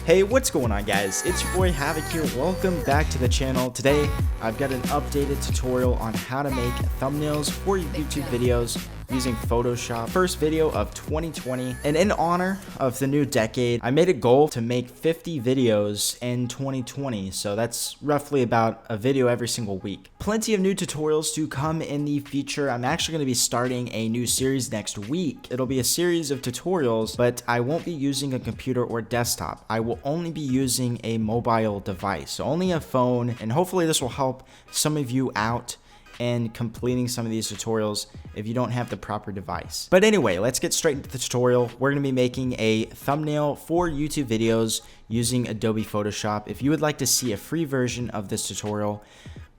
Hey, what's going on guys? It's your boy Havoc here. Welcome back to the channel. Today, I've got an updated tutorial on how to make thumbnails for your YouTube videos using Photoshop. First video of 2020. And in honor of the new decade, I made a goal to make 50 videos in 2020. So that's roughly about a video every single week. Plenty of new tutorials to come in the future. I'm actually going to be starting a new series next week. It'll be a series of tutorials, but I won't be using a computer or desktop. I will only be using a mobile device, so only a phone, and hopefully this will help some of you out in completing some of these tutorials if you don't have the proper device. But anyway, let's get straight into the tutorial. We're going to be making a thumbnail for YouTube videos using Adobe Photoshop. If you would like to see a free version of this tutorial,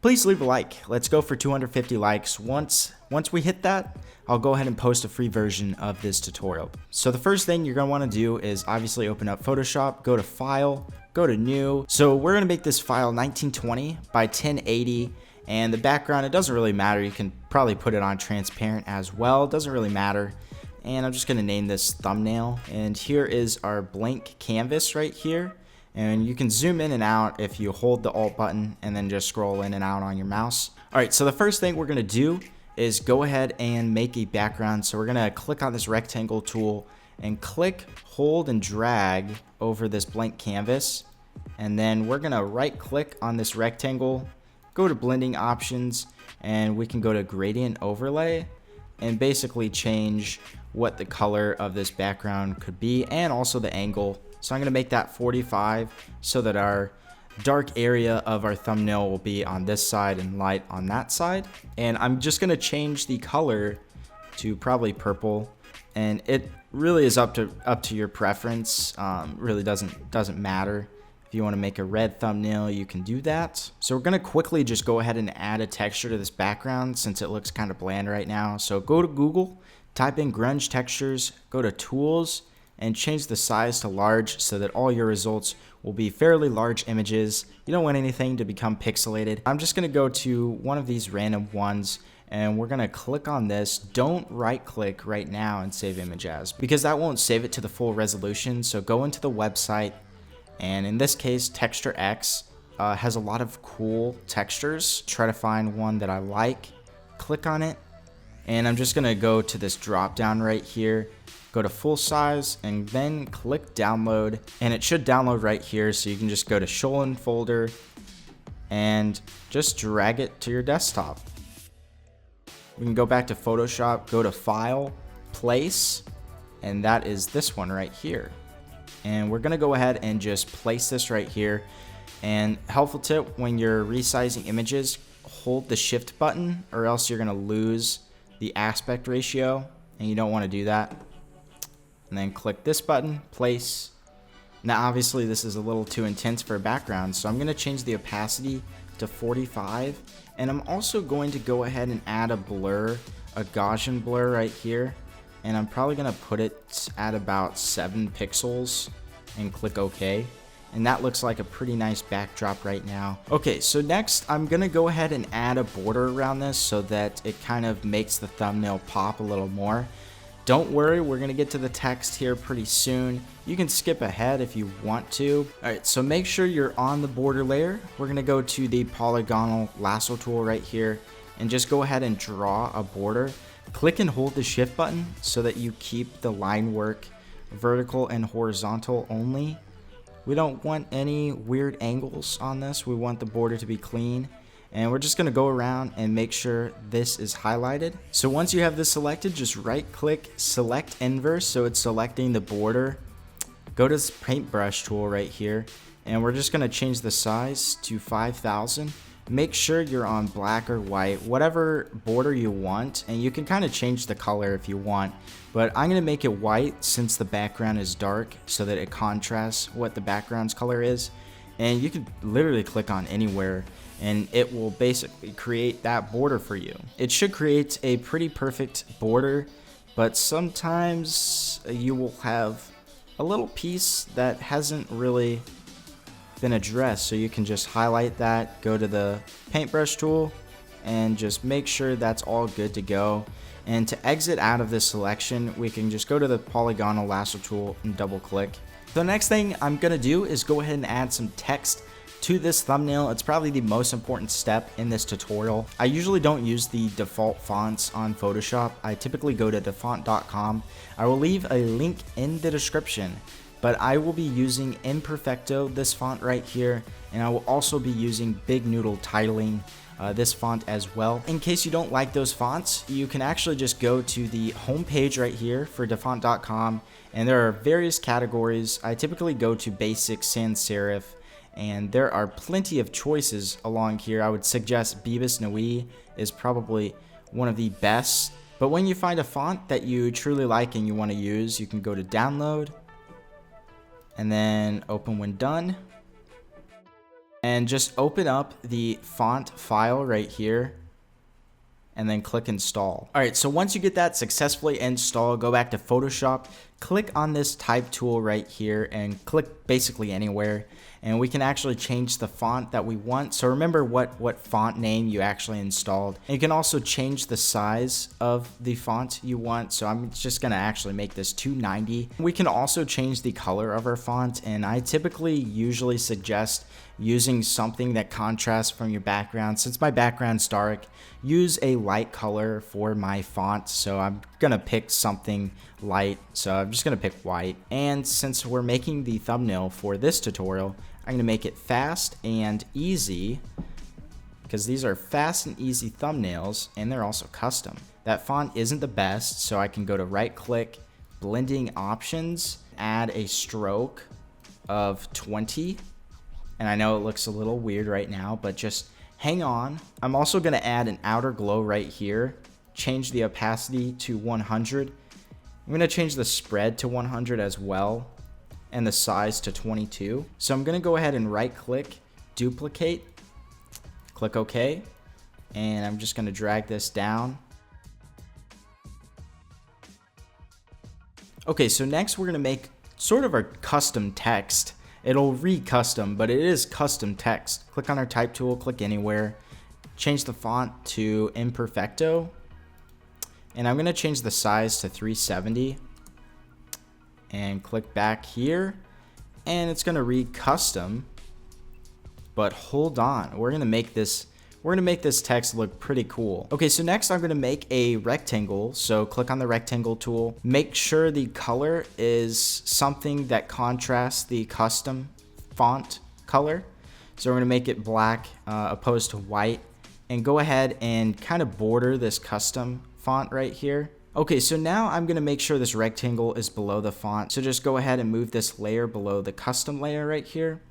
please leave a like. Let's go for 250 likes. Once we hit that, I'll go ahead and post a free version of this tutorial. So the first thing you're going to want to do is obviously open up Photoshop, go to File, go to New. So we're going to make this file 1920 by 1080. And the background, it doesn't really matter. You can probably put it on transparent as well. It doesn't really matter. And I'm just going to name this thumbnail. And here is our blank canvas right here. And you can zoom in and out if you hold the Alt button and then just scroll in and out on your mouse. All right, so the first thing we're going to do is go ahead and make a background. So we're going to click on this rectangle tool and click, hold, and drag over this blank canvas. And then we're going to right click on this rectangle, go to blending options, and we can go to gradient overlay and basically change what the color of this background could be and also the angle. So I'm going to make that 45 so that our dark area of our thumbnail will be on this side and light on that side. And I'm just going to change the color to probably purple, and it really is up to your preference. Really doesn't matter. If you want to make a red thumbnail, you can do that. So we're going to quickly just go ahead and add a texture to this background since it looks kind of bland right now. So go to Google, type in grunge textures, go to tools, and change the size to large so that all your results will be fairly large images. You don't want anything to become pixelated. I'm just going to go to one of these random ones, and we're going to click on this. Don't right click right now and save image as, because that won't save it to the full resolution. So go into the website. And in this case, Texture X has a lot of cool textures. Try to find one that I like. Click on it. And I'm just going to go to this drop down right here. Go to full size and then click download. And it should download right here. So you can just go to show in folder and just drag it to your desktop. We can go back to Photoshop, go to File, Place. And that is this one right here. And we're going to go ahead and just place this right here. And helpful tip, when you're resizing images, hold the shift button or else you're going to lose the aspect ratio, and you don't want to do that. And then click this button, place. Now obviously this is a little too intense for a background, so I'm going to change the opacity to 45. And I'm also going to go ahead and add a blur, a Gaussian blur right here. And I'm probably going to put it at about 7 pixels and click OK. And that looks like a pretty nice backdrop right now. Okay, so next I'm going to go ahead and add a border around this so that it kind of makes the thumbnail pop a little more. Don't worry, we're going to get to the text here pretty soon. You can skip ahead if you want to. Alright, so make sure you're on the border layer. We're going to go to the polygonal lasso tool right here and just go ahead and draw a border. Click and hold the shift button so that you keep the line work vertical and horizontal only. We don't want any weird angles on this. We want the border to be clean. And we're just going to go around and make sure this is highlighted. So once you have this selected, just right click, select inverse so it's selecting the border. Go to this paintbrush tool right here, and we're just going to change the size to 5000. Make sure you're on black or white, whatever border you want, and you can kind of change the color if you want, but I'm going to make it white since the background is dark so that it contrasts what the background's color is. And you can literally click on anywhere and it will basically create that border for you. It should create a pretty perfect border, but sometimes you will have a little piece that hasn't really been addressed, so you can just highlight that, go to the paintbrush tool, and just make sure that's all good to go. And to exit out of this selection, we can just go to the polygonal lasso tool and double click, The next thing I'm going to do is go ahead and add some text to this thumbnail. It's probably the most important step in this tutorial. I usually don't use the default fonts on Photoshop. I typically go to defont.com. I will leave a link in the description, but I will be using Imperfecto, this font right here, and I will also be using Big Noodle titling, this font as well. In case you don't like those fonts, you can actually just go to the home page right here for defont.com, and there are various categories. I typically go to basic sans serif, and there are plenty of choices along here. I would suggest Bibis Noi is probably one of the best. But when you find a font that you truly like and you want to use, you can go to download and then open when done. And just open up the font file right here and then click install. Alright, so once you get that successfully installed, go back to Photoshop, click on this type tool right here and click basically anywhere, and we can actually change the font that we want. So remember what font name you actually installed. And you can also change the size of the font you want. So I'm just gonna actually make this 290. We can also change the color of our font, and I typically usually suggest using something that contrasts from your background. Since my background's dark, use a light color for my font. So I'm gonna pick something light. So I'm just gonna pick white. And since we're making the thumbnail for this tutorial, I'm gonna make it fast and easy, because these are fast and easy thumbnails and they're also custom. That font isn't the best, so I can go to right click, blending options, add a stroke of 20. And I know it looks a little weird right now, but just hang on. I'm also gonna add an outer glow right here, change the opacity to 100. I'm gonna change the spread to 100 as well, and the size to 22. So I'm gonna go ahead and right click, duplicate, click OK, and I'm just gonna drag this down. Okay, so next we're gonna make sort of our custom text. It'll read custom, but it is custom text. Click on our type tool, click anywhere, change the font to Imperfecto, and I'm gonna change the size to 370, and click back here, and it's gonna read custom. But hold on, we're gonna make this text look pretty cool. Okay, so next I'm gonna make a rectangle. So click on the rectangle tool. Make sure the color is something that contrasts the custom font color. So we're gonna make it black opposed to white, and go ahead and kind of border this custom font right here. Okay, so now I'm gonna make sure this rectangle is below the font. So just go ahead and move this layer below the custom layer right here.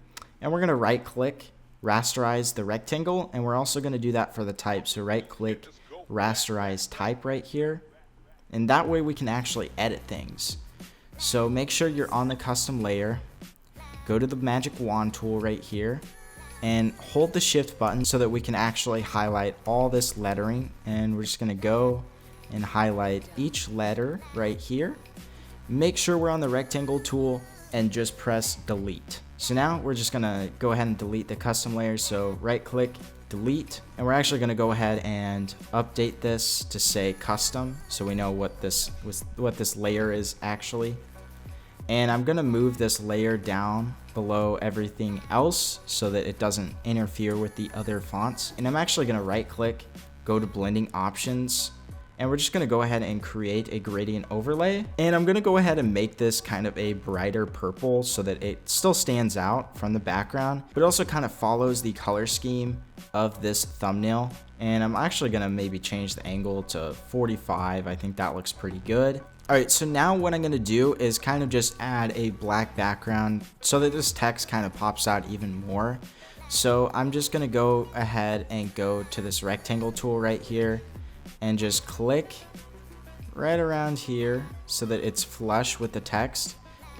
And we're gonna right click, rasterize the rectangle, and we're also going to do that for the type. So right click, rasterize type right here, and that way we can actually edit things. So make sure you're on the custom layer, go to the magic wand tool right here, and hold the shift button so that we can actually highlight all this lettering. And we're just going to go and highlight each letter right here. Make sure we're on the rectangle tool and just press delete. So now we're just gonna go ahead and delete the custom layer. So right click, delete, and we're actually gonna go ahead and update this to say custom, so we know what this layer is actually. And I'm gonna move this layer down below everything else so that it doesn't interfere with the other fonts. And I'm actually gonna right click, go to blending options, and we're just gonna go ahead and create a gradient overlay. And I'm gonna go ahead and make this kind of a brighter purple so that it still stands out from the background, but it also kind of follows the color scheme of this thumbnail. And I'm actually gonna maybe change the angle to 45. I think that looks pretty good. All right, so now what I'm gonna do is kind of just add a black background so that this text kind of pops out even more. So I'm just gonna go ahead and go to this rectangle tool right here, and just click right around here so that it's flush with the text.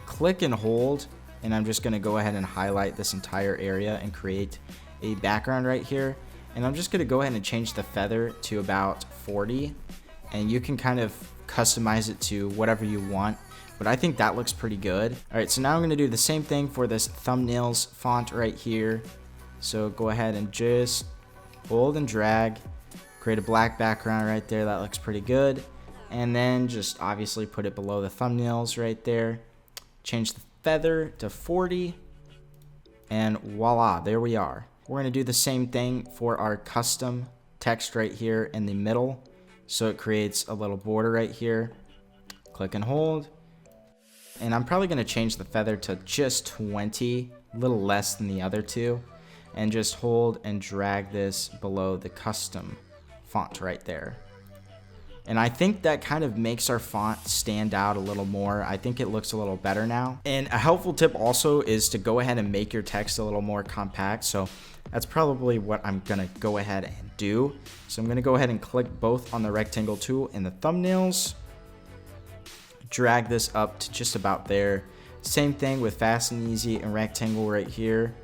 Click and hold, and I'm just gonna go ahead and highlight this entire area and create a background right here. And I'm just gonna go ahead and change the feather to about 40, and you can kind of customize it to whatever you want, but I think that looks pretty good. All right, so now I'm gonna do the same thing for this thumbnails font right here. So go ahead and just hold and drag, create a black background right there. That looks pretty good. And then just obviously put it below the thumbnails right there. Change the feather to 40, and voila, there we are. We're gonna do the same thing for our custom text right here in the middle. So it creates a little border right here. Click and hold. And I'm probably gonna change the feather to just 20, a little less than the other two. And just hold and drag this below the custom font right there. And I think that kind of makes our font stand out a little more. I think it looks a little better now. And a helpful tip also is to go ahead and make your text a little more compact. So that's probably what I'm gonna go ahead and do. So I'm gonna go ahead and click both on the rectangle tool in the thumbnails. Drag this up to just about there. Same thing with fast and easy and rectangle right here.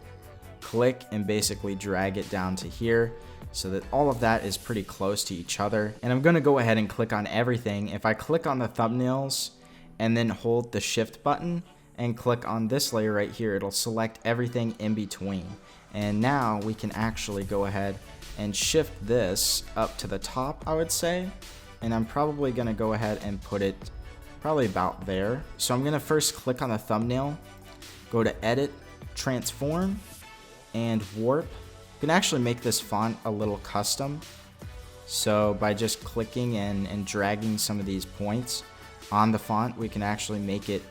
Click and basically drag it down to here, so that all of that is pretty close to each other. And I'm gonna go ahead and click on everything. If I click on the thumbnails and then hold the shift button and click on this layer right here, it'll select everything in between. And now we can actually go ahead and shift this up to the top, I would say. And I'm probably gonna go ahead and put it probably about there. So I'm gonna first click on the thumbnail, go to edit, transform, and warp. You can actually make this font a little custom. So by just clicking and dragging some of these points on the font, we can actually make it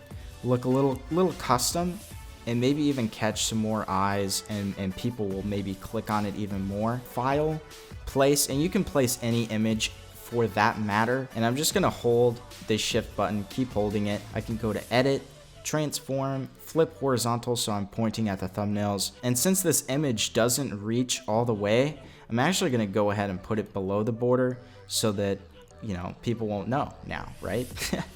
look a little custom, and maybe even catch some more eyes, and people will maybe click on it even more. File, place, and you can place any image for that matter. And I'm just gonna hold the shift button, keep holding it. I can go to edit, transform, flip horizontal, so I'm pointing at the thumbnails. And since this image doesn't reach all the way, I'm actually gonna go ahead and put it below the border so that, you know, people won't know now, right?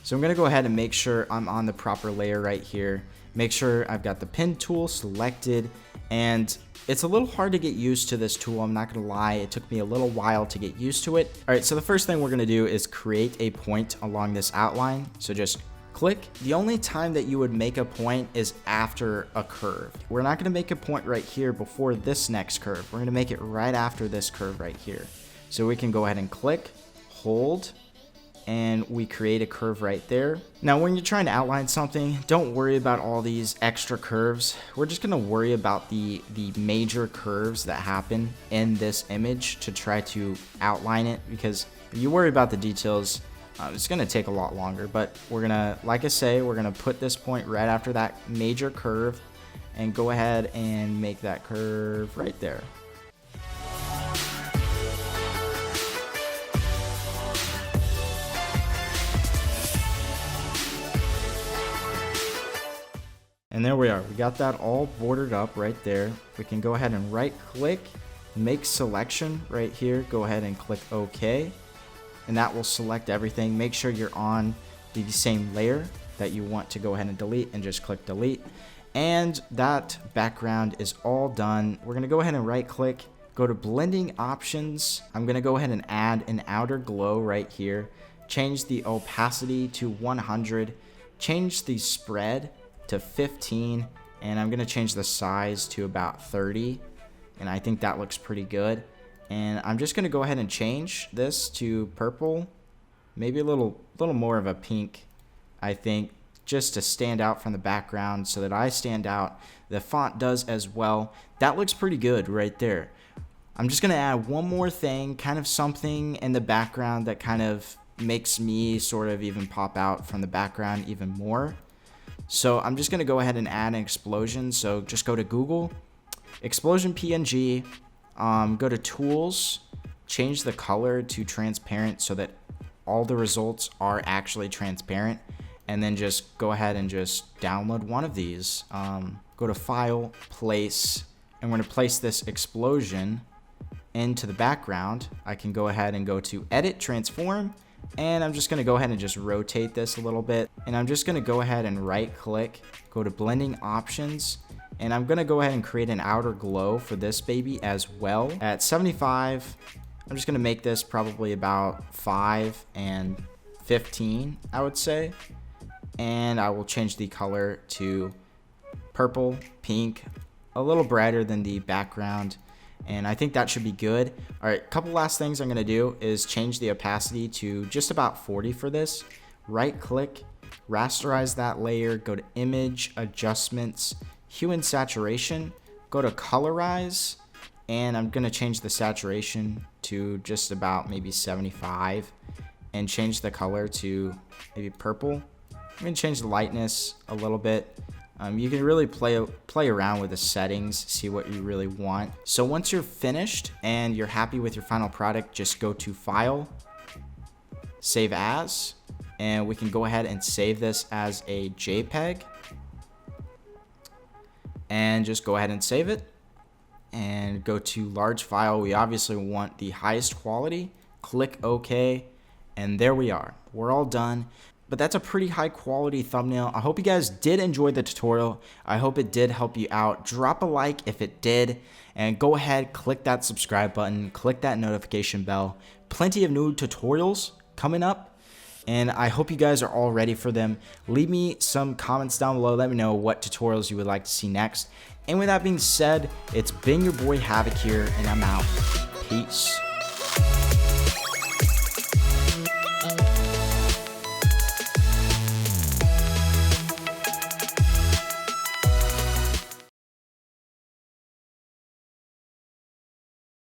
So I'm gonna go ahead and make sure I'm on the proper layer right here. Make sure I've got the pen tool selected, and it's a little hard to get used to this tool, I'm not gonna lie. It took me a little while to get used to it. All right, so the first thing we're gonna do is create a point along this outline. So just click. The only time that you would make a point is after a curve. We're not gonna make a point right here before this next curve. We're gonna make it right after this curve right here. So we can go ahead and click, hold, and we create a curve right there. Now, when you're trying to outline something, don't worry about all these extra curves. We're just gonna worry about the major curves that happen in this image to try to outline it, because if you worry about the details, it's gonna take a lot longer. But we're gonna, like I say, we're gonna put this point right after that major curve and go ahead and make that curve right there. And there we are. We got that all bordered up right there. We can go ahead and right click, make selection right here. Go ahead and click OK. And that will select everything. Make sure you're on the same layer that you want to go ahead and delete, and just click delete. And that background is all done. We're gonna go ahead and right click, go to blending options. I'm gonna go ahead and add an outer glow right here. Change the opacity to 100. Change the spread to 15, and I'm gonna change the size to about 30, and I think that looks pretty good. And I'm just gonna go ahead and change this to purple, maybe a little more of a pink, I think, just to stand out from the background, so that I stand out. The font does as well. That looks pretty good right there. I'm just gonna add one more thing, kind of something in the background that kind of makes me sort of even pop out from the background even more. So I'm just gonna go ahead and add an explosion. So just go to Google, explosion PNG, go to tools, change the color to transparent so that all the results are actually transparent, and then just go ahead and just download one of these. Go to file, place, and we're gonna place this explosion into the background. I can go ahead and go to edit, transform, and I'm just gonna go ahead and just rotate this a little bit. And I'm just gonna go ahead and right click, go to blending options, and I'm gonna go ahead and create an outer glow for this baby as well. At 75, I'm just gonna make this probably about 5 and 15, I would say. And I will change the color to purple, pink, a little brighter than the background. And I think that should be good. All right, couple last things I'm gonna do is change the opacity to just about 40 for this. Right click, rasterize that layer, go to image, adjustments, hue and saturation, go to colorize, and I'm gonna change the saturation to just about maybe 75 and change the color to maybe purple. I'm gonna change the lightness a little bit. You can really play around with the settings, see what you really want. So once you're finished and you're happy with your final product, just go to File, Save As, and we can go ahead and save this as a JPEG. And just go ahead and save it. And go to Large File. We obviously want the highest quality. Click OK. And there we are. We're all done. But that's a pretty high quality thumbnail. I hope you guys did enjoy the tutorial. I hope it did help you out. Drop a like if it did, and go ahead, click that subscribe button, click that notification bell. Plenty of new tutorials coming up, and I hope you guys are all ready for them. Leave me some comments down below. Let me know what tutorials you would like to see next. And with that being said, it's been your boy Havoc here, and I'm out. Peace.